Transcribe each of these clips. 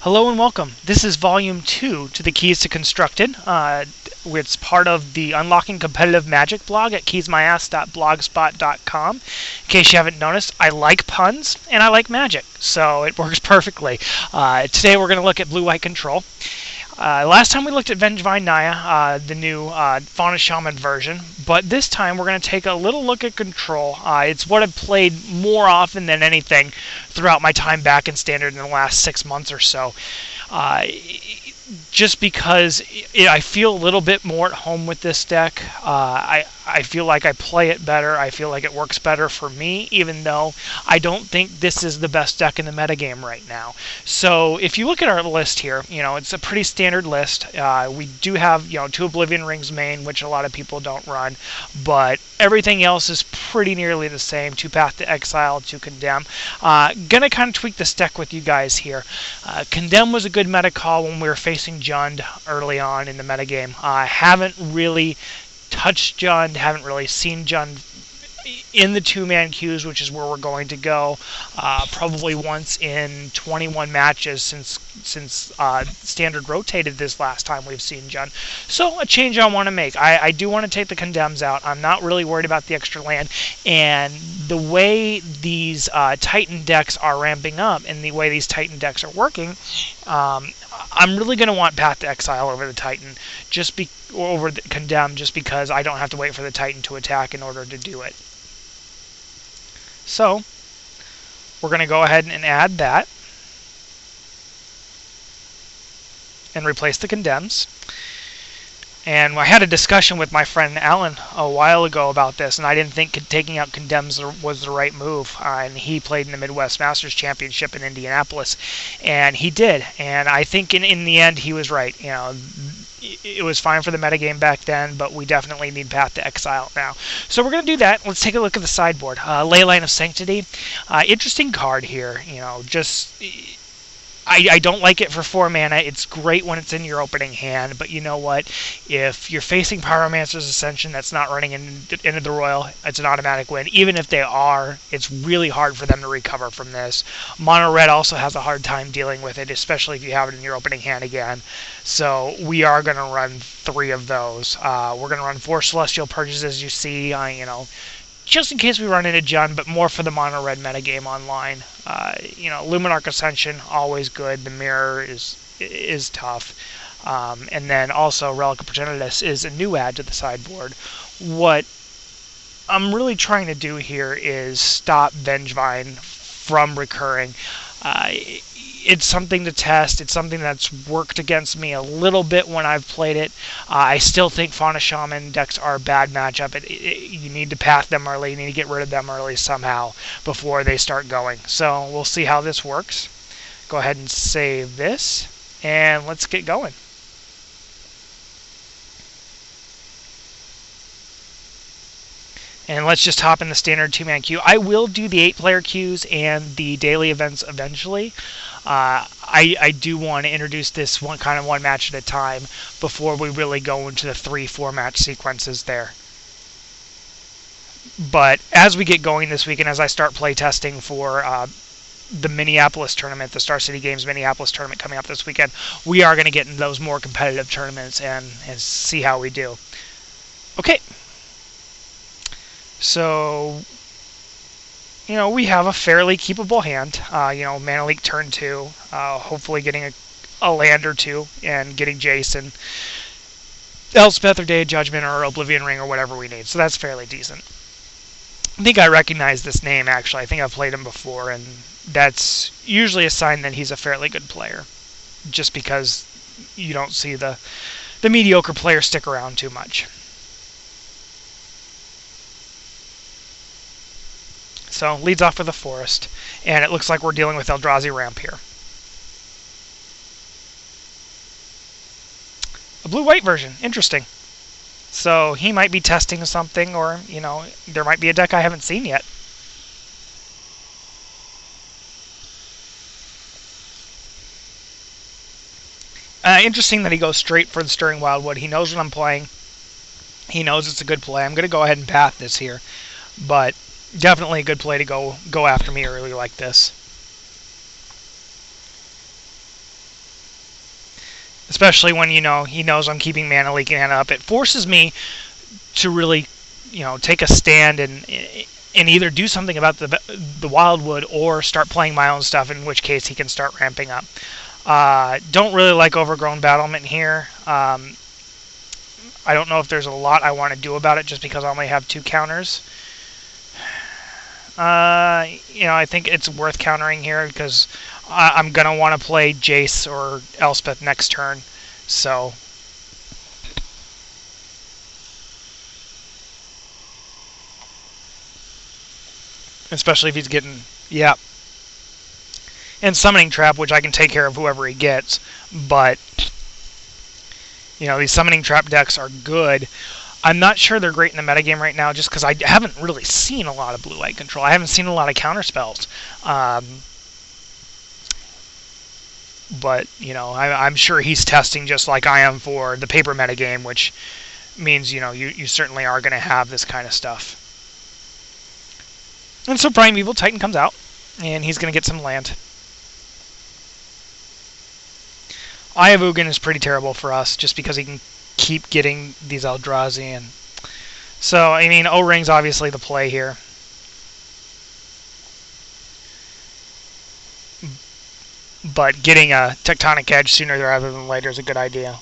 Hello and welcome. This is Volume 2 to the Keys to Constructed. It's part of the Unlocking Competitive Magic blog at KeysMyaths.blogspot.com. In case you haven't noticed, I like puns and I like magic, so it works perfectly. Today we're going to look at Blue-White Control. Last time we looked at Vengevine Naya, the new Fauna Shaman version, but this time we're going to take a little look at Control. It's what I've played more often than anything throughout my time back in Standard in the last 6 months or so. Just because I feel a little bit more at home with this deck. I feel like I play it better. I feel like it works better for me, even though I don't think this is the best deck in the metagame right now. So if you look at our list here, it's a pretty standard list. We do have, 2 Oblivion Rings main, which a lot of people don't run, but everything else is pretty nearly the same. 2 Path to Exile, 2 Condemn. Gonna kind of tweak this deck with you guys here. Condemn was a good meta call when we were facing Jund early on in the metagame. I haven't really touched Jund, haven't really seen Jund in the 2-man queues, which is where we're going to go, probably once in 21 matches since Standard rotated this last time we've seen Jund. So a change I want to make. I do want to take the Condemns out. I'm not really worried about the extra land, and the way these Titan decks are ramping up and the way these Titan decks are working, I'm really going to want Path to Exile over the Titan, over the Condemn, just because I don't have to wait for the Titan to attack in order to do it. So we're going to go ahead and add that and replace the Condemns. And I had a discussion with my friend Alan a while ago about this, and I didn't think taking out Condemns was the right move. And he played in the Midwest Masters Championship in Indianapolis, and he did. And I think in the end he was right. It was fine for the metagame back then, but we definitely need Path to Exile now. So we're going to do that. Let's take a look at the sideboard. Leyline of Sanctity. Interesting card here. I don't like it for 4 mana. It's great when it's in your opening hand, but you know what? If you're facing Pyromancer's Ascension that's not running into the Royal, it's an automatic win. Even if they are, it's really hard for them to recover from this. Mono Red also has a hard time dealing with it, especially if you have it in your opening hand again. So we are going to run 3 of those. We're going to run 4 Celestial Purges, as you see, just in case we run into Jund, but more for the mono-red metagame online. Luminarch Ascension, always good. The Mirror is tough. And then also Relic of Progenitus is a new add to the sideboard. What I'm really trying to do here is stop Vengevine from recurring. It's something to test. It's something that's worked against me a little bit when I've played it. I still think Fauna Shaman decks are a bad matchup. You need to path them early. You need to get rid of them early somehow before they start going. So we'll see how this works. Go ahead and save this, and let's get going. And let's just hop in the standard 2-man queue. I will do the 8-player queues and the daily events eventually. I do want to introduce this one match at a time before we really go into the 3-4 match sequences there. But as we get going this week, and as I start playtesting for the Minneapolis tournament, the Star City Games Minneapolis tournament coming up this weekend, we are going to get into those more competitive tournaments and see how we do. Okay. So, we have a fairly keepable hand. Mana Leak turn 2, hopefully getting a land or 2, and getting Jason, Elspeth or Day of Judgment or Oblivion Ring or whatever we need. So that's fairly decent. I think I recognize this name, actually. I think I've played him before, and that's usually a sign that he's a fairly good player, just because you don't see the mediocre player stick around too much. So, leads off with a Forest, and it looks like we're dealing with Eldrazi Ramp here. A blue-white version, interesting. So, he might be testing something, or, there might be a deck I haven't seen yet. Interesting that he goes straight for the Stirring Wildwood. He knows what I'm playing. He knows it's a good play. I'm going to go ahead and path this here, but definitely a good play to go after me early like this. especially when he knows I'm keeping Mana Leak and Mana up. It forces me to really, take a stand and either do something about the Wildwood or start playing my own stuff, in which case he can start ramping up. Don't really like Overgrown Battlement here. I don't know if there's a lot I want to do about it just because I only have 2 counters. I think it's worth countering here because I'm going to want to play Jace or Elspeth next turn. So, especially if he's getting, yeah. And Summoning Trap, which I can take care of whoever he gets. But, these Summoning Trap decks are good. I'm not sure they're great in the metagame right now just because I haven't really seen a lot of blue-white control. I haven't seen a lot of counterspells. But, I'm sure he's testing just like I am for the paper metagame, which means, you certainly are going to have this kind of stuff. And so Primeval Titan comes out, and he's going to get some land. Eye of Ugin is pretty terrible for us, just because he can keep getting these Eldrazi. And so, O-Ring's obviously the play here. But getting a Tectonic Edge sooner rather than later is a good idea.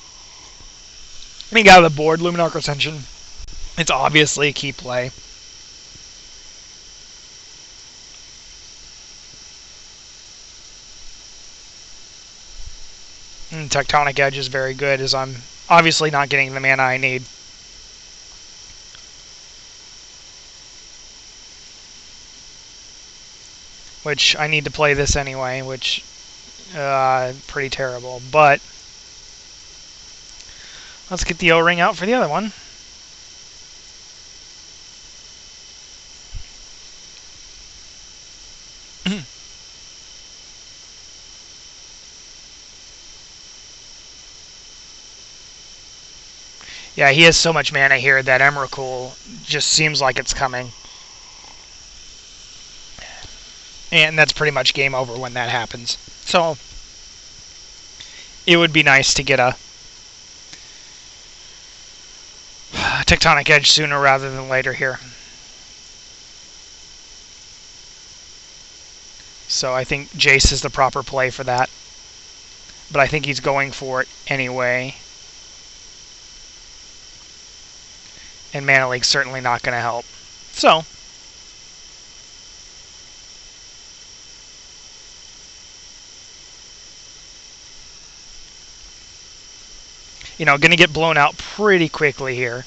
Getting out of the board, Luminarch Ascension. It's obviously a key play. And Tectonic Edge is very good, as I'm obviously not getting the mana I need. Which I need to play this anyway, which pretty terrible. But let's get the O-Ring out for the other one. Yeah, he has so much mana here that Emrakul just seems like it's coming. And that's pretty much game over when that happens. So, it would be nice to get a Tectonic Edge sooner rather than later here. So I think Jace is the proper play for that. But I think he's going for it anyway. And Mana Leak's certainly not going to help. So, going to get blown out pretty quickly here.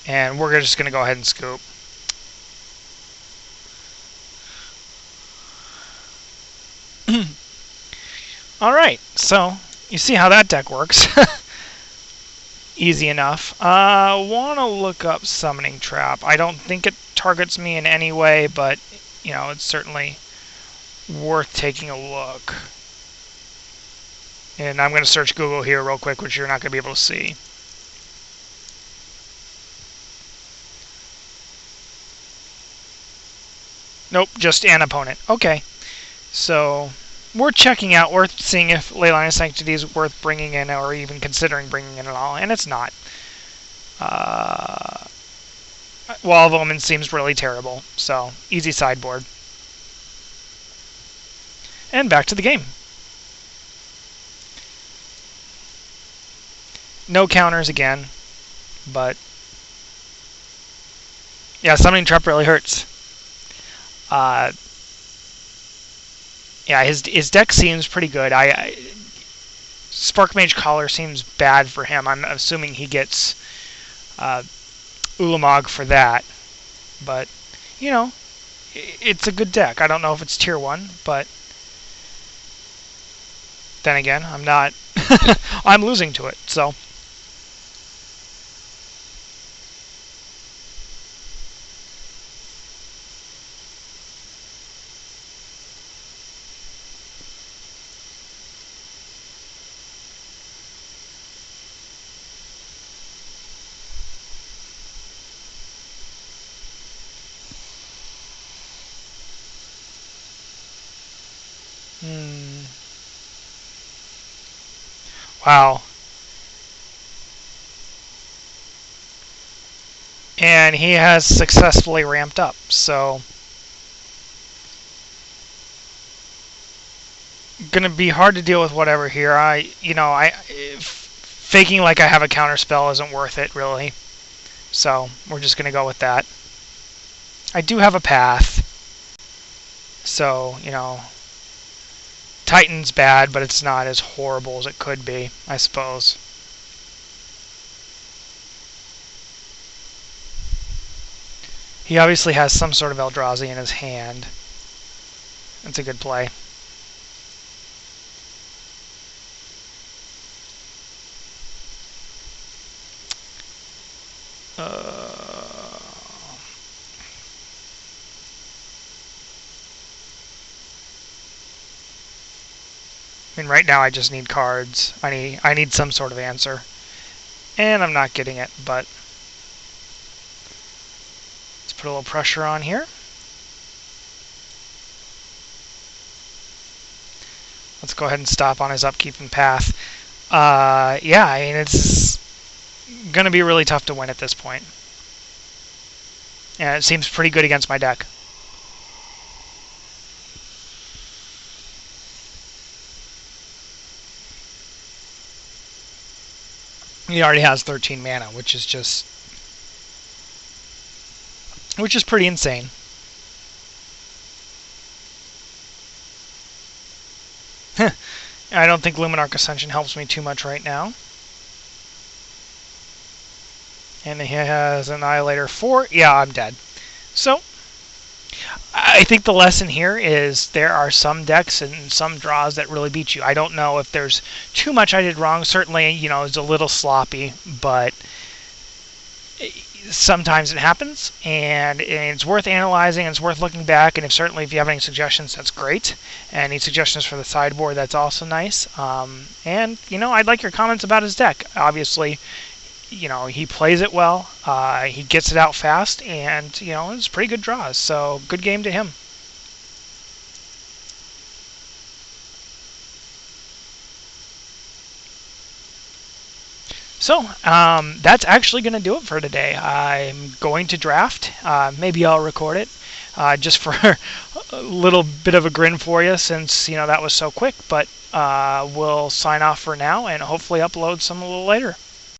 And we're just going to go ahead and scoop. Alright, so you see how that deck works. Easy enough. Want to look up Summoning Trap. I don't think it targets me in any way, but, it's certainly worth taking a look. And I'm going to search Google here real quick, which you're not going to be able to see. Nope, just an opponent. Okay. So, worth checking out, worth seeing if Leyline of Sanctity is worth bringing in or even considering bringing in at all, and it's not. Wall of Omen seems really terrible, so easy sideboard. And back to the game. No counters again, but yeah, Summoning Trap really hurts. Yeah, his deck seems pretty good. Spark Mage Collar seems bad for him. I'm assuming he gets Ulamog for that. But, it's a good deck. I don't know if it's tier 1, but then again, I'm not... I'm losing to it, so... Wow. And he has successfully ramped up, so gonna be hard to deal with whatever here. Faking like I have a counter spell isn't worth it really. So we're just gonna go with that. I do have a path, so Titan's bad, but it's not as horrible as it could be, I suppose. He obviously has some sort of Eldrazi in his hand. That's a good play. I mean, right now I just need cards. I need some sort of answer. And I'm not getting it, but let's put a little pressure on here. Let's go ahead and stop on his upkeep and path. Yeah, I mean, it's going to be really tough to win at this point. And it seems pretty good against my deck. He already has 13 mana, which is pretty insane. I don't think Luminarch Ascension helps me too much right now. And he has Annihilator 4. Yeah, I'm dead. So, I think the lesson here is there are some decks and some draws that really beat you. I don't know if there's too much I did wrong. Certainly, it's a little sloppy, but sometimes it happens, and it's worth analyzing, and it's worth looking back, and if you have any suggestions, that's great. And any suggestions for the sideboard, that's also nice. And I'd like your comments about his deck. Obviously, he plays it well, he gets it out fast, and it's pretty good draws, so good game to him. So, that's actually going to do it for today. I'm going to draft. Maybe I'll record it just for a little bit of a grin for you since, that was so quick. But we'll sign off for now and hopefully upload some a little later.